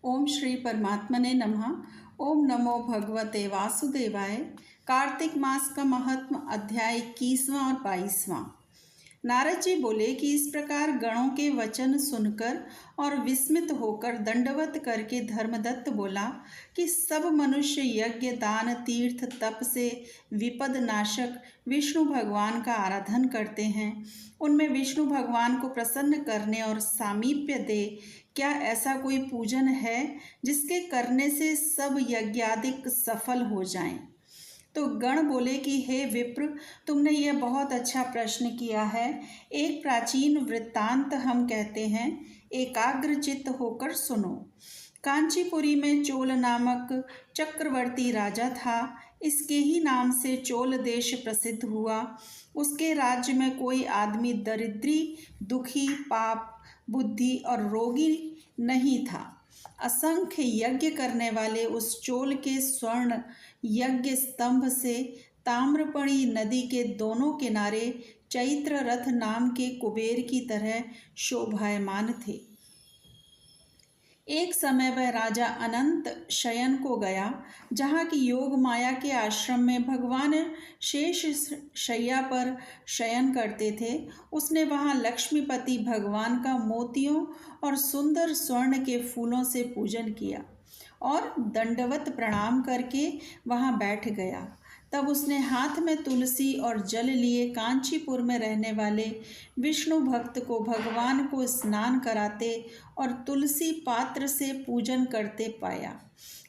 ओम श्री परमात्मने नमः। ओम नमो भगवते वासुदेवाय। कार्तिक मास का महात्म अध्याय 21वां और 22वां। नारद जी बोले कि इस प्रकार गणों के वचन सुनकर और विस्मित होकर दंडवत करके धर्मदत्त बोला कि सब मनुष्य यज्ञ दान तीर्थ तप से विपद नाशक विष्णु भगवान का आराधन करते हैं। उनमें विष्णु भगवान को प्रसन्न करने और सामीप्य दे क्या ऐसा कोई पूजन है जिसके करने से सब यज्ञादिक सफल हो जाएं। तो गण बोले कि हे विप्र, तुमने यह बहुत अच्छा प्रश्न किया है। एक प्राचीन वृत्तांत हम कहते हैं, एकाग्रचित्त होकर सुनो। कांचीपुरी में चोल नामक चक्रवर्ती राजा था। इसके ही नाम से चोल देश प्रसिद्ध हुआ। उसके राज्य में कोई आदमी दरिद्री, दुखी, पाप बुद्धि और रोगी नहीं था। असंख्य यज्ञ करने वाले उस चोल के स्वर्ण यज्ञ स्तंभ से ताम्रपणी नदी के दोनों किनारे चैत्र रथ नाम के कुबेर की तरह शोभायमान थे। एक समय वह राजा अनंत शयन को गया, जहाँ की योग माया के आश्रम में भगवान शेष शैया पर शयन करते थे। उसने वहाँ लक्ष्मीपति भगवान का मोतियों और सुंदर स्वर्ण के फूलों से पूजन किया और दंडवत प्रणाम करके वहाँ बैठ गया। तब उसने हाथ में तुलसी और जल लिए कांचीपुर में रहने वाले विष्णु भक्त को भगवान को स्नान कराते और तुलसी पात्र से पूजन करते पाया।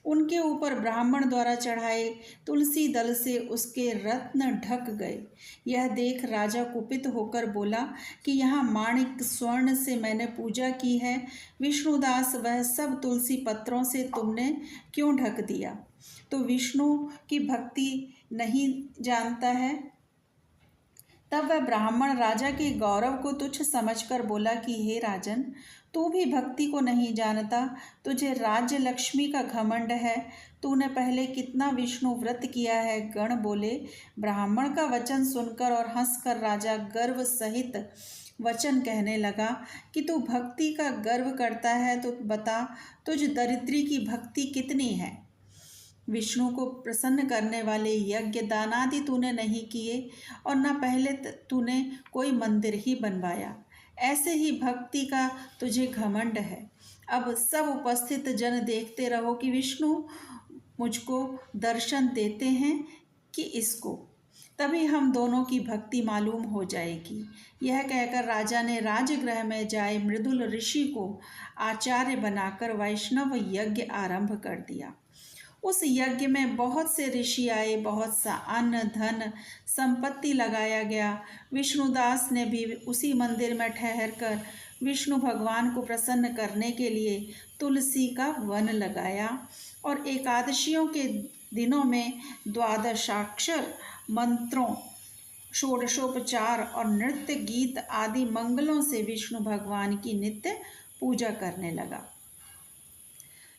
उनके ऊपर ब्राह्मण द्वारा चढ़ाए तुलसी दल से उसके रत्न ढक गए। यह देख राजा कुपित होकर बोला कि यहाँ माणिक स्वर्ण से मैंने पूजा की है, विष्णुदास वह सब तुलसी पत्रों से तुमने क्यों ढक दिया? तो विष्णु की भक्ति नहीं जानता है। तब वह ब्राह्मण राजा के गौरव को तुच्छ समझकर बोला कि हे राजन, तू भी भक्ति को नहीं जानता, तुझे राज्य लक्ष्मी का घमंड है। तूने पहले कितना विष्णु व्रत किया है। गण बोले, ब्राह्मण का वचन सुनकर और हंसकर राजा गर्व सहित वचन कहने लगा कि तू भक्ति का गर्व करता है तो बता, तुझ दरिद्री की भक्ति कितनी है? विष्णु को प्रसन्न करने वाले यज्ञ दानादि तूने नहीं किए और न पहले तूने कोई मंदिर ही बनवाया। ऐसे ही भक्ति का तुझे घमंड है। अब सब उपस्थित जन देखते रहो कि विष्णु मुझको दर्शन देते हैं कि इसको, तभी हम दोनों की भक्ति मालूम हो जाएगी। यह कहकर राजा ने राजगृह में जाए मृदुल ऋषि को आचार्य बनाकर वैष्णव यज्ञ आरंभ कर दिया। उस यज्ञ में बहुत से ऋषि आए, बहुत सा अन्न धन संपत्ति लगाया गया। विष्णुदास ने भी उसी मंदिर में ठहरकर विष्णु भगवान को प्रसन्न करने के लिए तुलसी का वन लगाया और एकादशियों के दिनों में द्वादशाक्षर मंत्रों, षोडशोपचार और नृत्य गीत आदि मंगलों से विष्णु भगवान की नित्य पूजा करने लगा।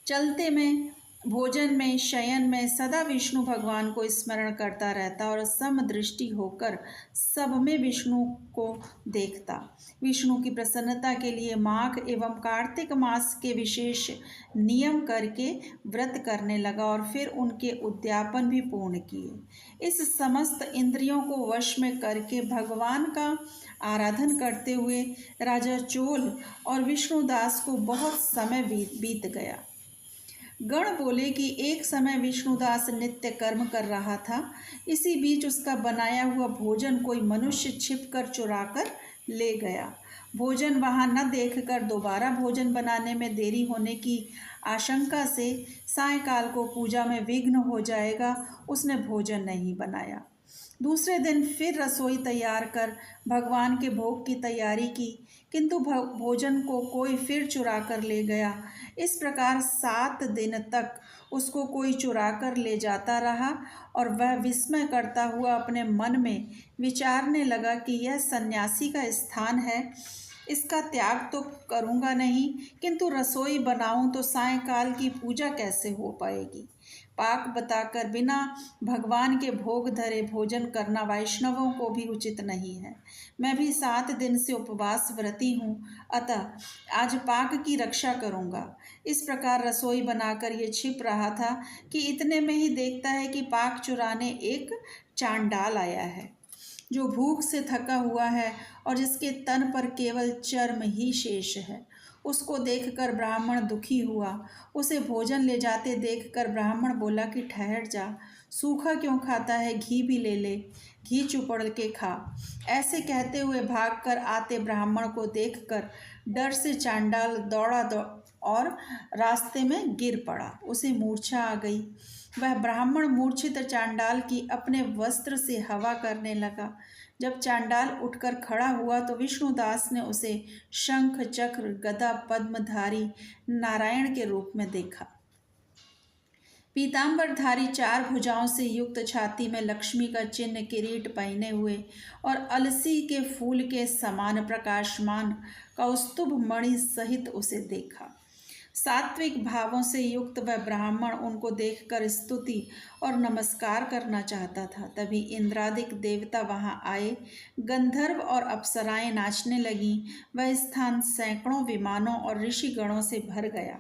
चलते में, भोजन में, शयन में सदा विष्णु भगवान को स्मरण करता रहता और समदृष्टि होकर सब में विष्णु को देखता। विष्णु की प्रसन्नता के लिए माघ एवं कार्तिक मास के विशेष नियम करके व्रत करने लगा और फिर उनके उद्यापन भी पूर्ण किए। इस समस्त इंद्रियों को वश में करके भगवान का आराधन करते हुए राजा चोल और विष्णुदास को बहुत समय बीत गया। गण बोले कि एक समय विष्णुदास नित्य कर्म कर रहा था। इसी बीच उसका बनाया हुआ भोजन कोई मनुष्य छिपकर चुराकर ले गया। भोजन वहां न देखकर दोबारा भोजन बनाने में देरी होने की आशंका से सायंकाल को पूजा में विघ्न हो जाएगा, उसने भोजन नहीं बनाया। दूसरे दिन फिर रसोई तैयार कर भगवान के भोग की तैयारी की, किंतु भोजन को कोई फिर चुरा कर ले गया। इस प्रकार 7 दिन तक उसको कोई चुरा कर ले जाता रहा और वह विस्मय करता हुआ अपने मन में विचारने लगा कि यह सन्यासी का स्थान है, इसका त्याग तो करूँगा नहीं, किंतु रसोई बनाऊं तो सायंकाल की पूजा कैसे हो पाएगी। पाक बताकर बिना भगवान के भोग धरे भोजन करना वैष्णवों को भी उचित नहीं है। मैं भी 7 दिन से उपवास व्रती हूँ, अतः आज पाक की रक्षा करूँगा। इस प्रकार रसोई बनाकर ये छिप रहा था कि इतने में ही देखता है कि पाक चुराने एक चांडाल आया है, जो भूख से थका हुआ है और जिसके तन पर केवल चर्म ही शेष है। उसको देखकर ब्राह्मण दुखी हुआ। उसे भोजन ले जाते देखकर ब्राह्मण बोला कि ठहर जा, सूखा क्यों खाता है, घी भी ले ले, घी चुपड़ के खा। ऐसे कहते हुए भागकर आते ब्राह्मण को देखकर डर से चांडाल दौड़ा और रास्ते में गिर पड़ा। उसे मूर्छा आ गई। वह ब्राह्मण मूर्छित चांडाल की अपने वस्त्र से हवा करने लगा। जब चांडाल उठकर खड़ा हुआ तो विष्णुदास ने उसे शंख चक्र गदा पद्मधारी नारायण के रूप में देखा। पीतांबरधारी 4 भुजाओं से युक्त, छाती में लक्ष्मी का चिन्ह, किरीट पहने हुए और अलसी के फूल के समान प्रकाशमान कौस्तुभ मणि सहित उसे देखा। सात्विक भावों से युक्त वह ब्राह्मण उनको देखकर स्तुति और नमस्कार करना चाहता था। तभी इंद्रादिक देवता वहां आए। गंधर्व और अप्सराएं नाचने लगीं। वह स्थान सैकड़ों विमानों और ऋषिगणों से भर गया।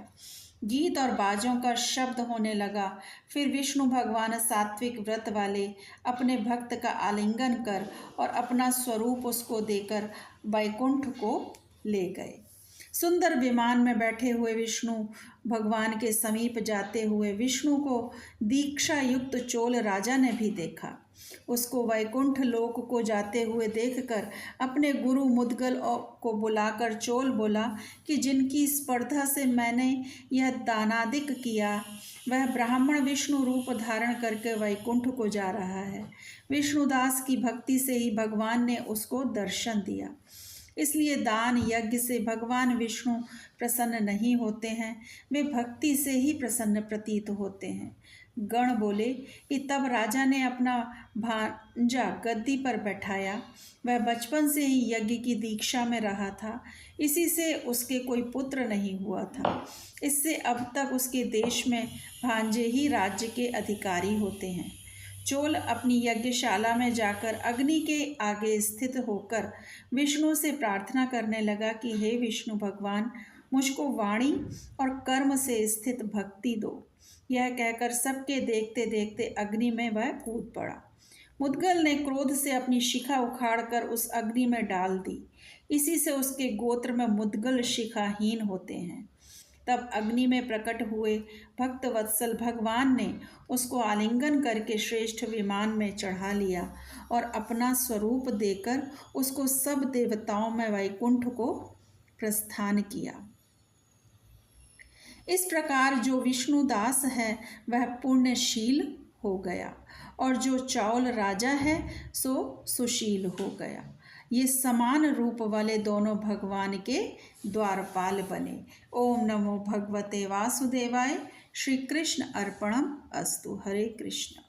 गीत और बाजों का शब्द होने लगा। फिर विष्णु भगवान सात्विक व्रत वाले अपने भक्त का आलिंगन कर और अपना स्वरूप उसको देकर वैकुंठ को ले गए। सुंदर विमान में बैठे हुए विष्णु भगवान के समीप जाते हुए विष्णु को दीक्षा युक्त चोल राजा ने भी देखा। उसको वैकुंठ लोक को जाते हुए देखकर अपने गुरु मुद्गल को बुलाकर चोल बोला कि जिनकी स्पर्धा से मैंने यह दानादिक किया, वह ब्राह्मण विष्णु रूप धारण करके वैकुंठ को जा रहा है। विष्णुदास की भक्ति से ही भगवान ने उसको दर्शन दिया। इसलिए दान यज्ञ से भगवान विष्णु प्रसन्न नहीं होते हैं, वे भक्ति से ही प्रसन्न प्रतीत होते हैं। गण बोले कि तब राजा ने अपना भांजा गद्दी पर बैठाया। वह बचपन से ही यज्ञ की दीक्षा में रहा था, इसी से उसके कोई पुत्र नहीं हुआ था। इससे अब तक उसके देश में भांजे ही राज्य के अधिकारी होते हैं। चोल अपनी यज्ञशाला में जाकर अग्नि के आगे स्थित होकर विष्णु से प्रार्थना करने लगा कि हे विष्णु भगवान, मुझको वाणी और कर्म से स्थित भक्ति दो। यह कहकर सबके देखते देखते अग्नि में वह कूद पड़ा। मुद्गल ने क्रोध से अपनी शिखा उखाड़कर उस अग्नि में डाल दी। इसी से उसके गोत्र में मुद्गल शिखाहीन होते हैं। तब अग्नि में प्रकट हुए भक्त वत्सल भगवान ने उसको आलिंगन करके श्रेष्ठ विमान में चढ़ा लिया और अपना स्वरूप देकर उसको सब देवताओं में वैकुंठ को प्रस्थान किया। इस प्रकार जो विष्णुदास है वह पुण्यशील हो गया और जो चौल राजा है सो सुशील हो गया। ये समान रूप वाले दोनों भगवान के द्वारपाल बने। ओम नमो भगवते वासुदेवाय। श्री कृष्ण अर्पणम अस्तु। हरे कृष्ण।